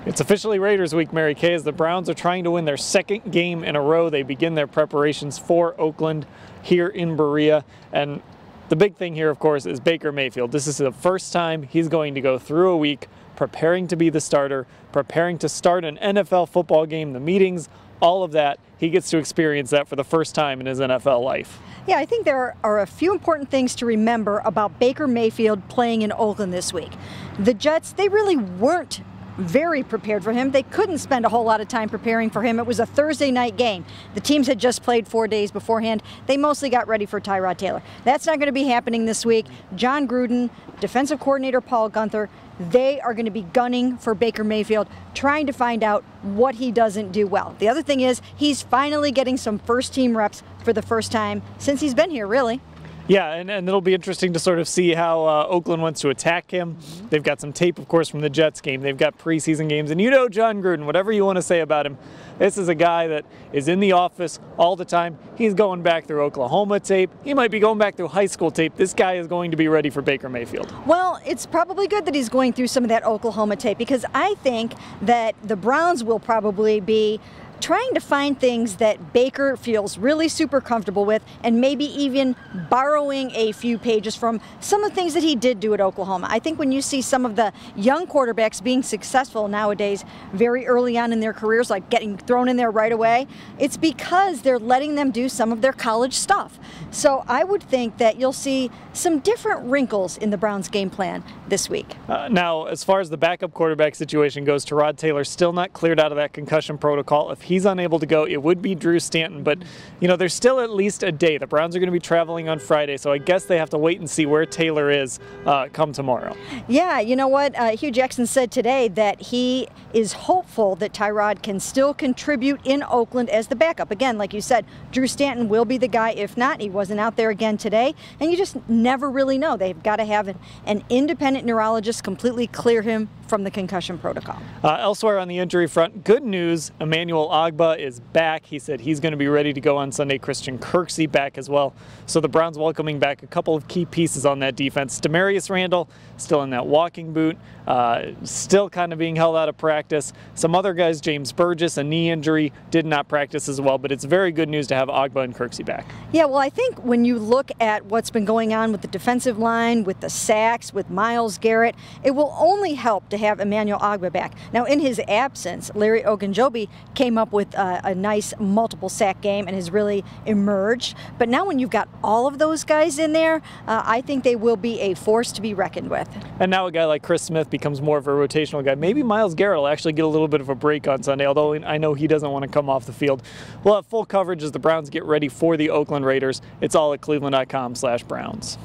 It's officially Raiders week, Mary Kay, as the Browns are trying to win their second game in a row. They begin their preparations for Oakland here in Berea. And the big thing here, of course, is Baker Mayfield. This is the first time he's going to go through a week preparing to be the starter, preparing to start an NFL football game, the meetings, all of that. He gets to experience that for the first time in his NFL life. Yeah, I think there are a few important things to remember about Baker Mayfield playing in Oakland this week. The Jets, they really weren't very prepared for him. They couldn't spend a whole lot of time preparing for him. It was a Thursday night game. The teams had just played 4 days beforehand. They mostly got ready for Tyrod Taylor. That's not going to be happening this week. John Gruden, defensive coordinator Paul Guenther, they are going to be gunning for Baker Mayfield, trying to find out what he doesn't do well. The other thing is he's finally getting some first-team reps for the first time since he's been here, really. Yeah, and it'll be interesting to sort of see how Oakland wants to attack him. They've got some tape, of course, from the Jets game. They've got preseason games. And you know John Gruden, whatever you want to say about him, this is a guy that is in the office all the time. He's going back through Oklahoma tape. He might be going back through high school tape. This guy is going to be ready for Baker Mayfield. Well, it's probably good that he's going through some of that Oklahoma tape, because I think that the Browns will probably be trying to find things that Baker feels really super comfortable with, and maybe even borrowing a few pages from some of the things that he did do at Oklahoma. I think when you see some of the young quarterbacks being successful nowadays very early on in their careers, like getting thrown in there right away, it's because they're letting them do some of their college stuff. So I would think that you'll see some different wrinkles in the Browns game plan this week. Now, as far as the backup quarterback situation goes, Tyrod Taylor still not cleared out of that concussion protocol. If he's unable to go, it would be Drew Stanton, but you know, there's still at least a day. The Browns are going to be traveling on Friday, so I guess they have to wait and see where Taylor is come tomorrow. Yeah, you know what? Hugh Jackson said today that he is hopeful that Tyrod can still contribute in Oakland as the backup. Again, like you said, Drew Stanton will be the guy. If not, he wasn't out there again today, and you just never really know. They've got to have an independent neurologist completely clear him from the concussion protocol. Elsewhere on the injury front, good news, Emmanuel Ogbah is back. He said he's going to be ready to go on Sunday. Christian Kirksey back as well. So the Browns welcoming back a couple of key pieces on that defense. Demarius Randall still in that walking boot, still kind of being held out of practice. Some other guys, James Burgess, a knee injury, did not practice as well, but it's very good news to have Ogbah and Kirksey back. Yeah, well, I think when you look at what's been going on with the defensive line, with the sacks, with Myles Garrett, it will only help to have Emmanuel Ogbah back. Now, in his absence, Larry Ogunjobi came up with a nice multiple sack game and has really emerged. But now when you've got all of those guys in there, I think they will be a force to be reckoned with. And now a guy like Chris Smith becomes more of a rotational guy. Maybe Myles Garrett will actually get a little bit of a break on Sunday, although I know he doesn't want to come off the field. We'll have full coverage as the Browns get ready for the Oakland Raiders. It's all at cleveland.com/Browns.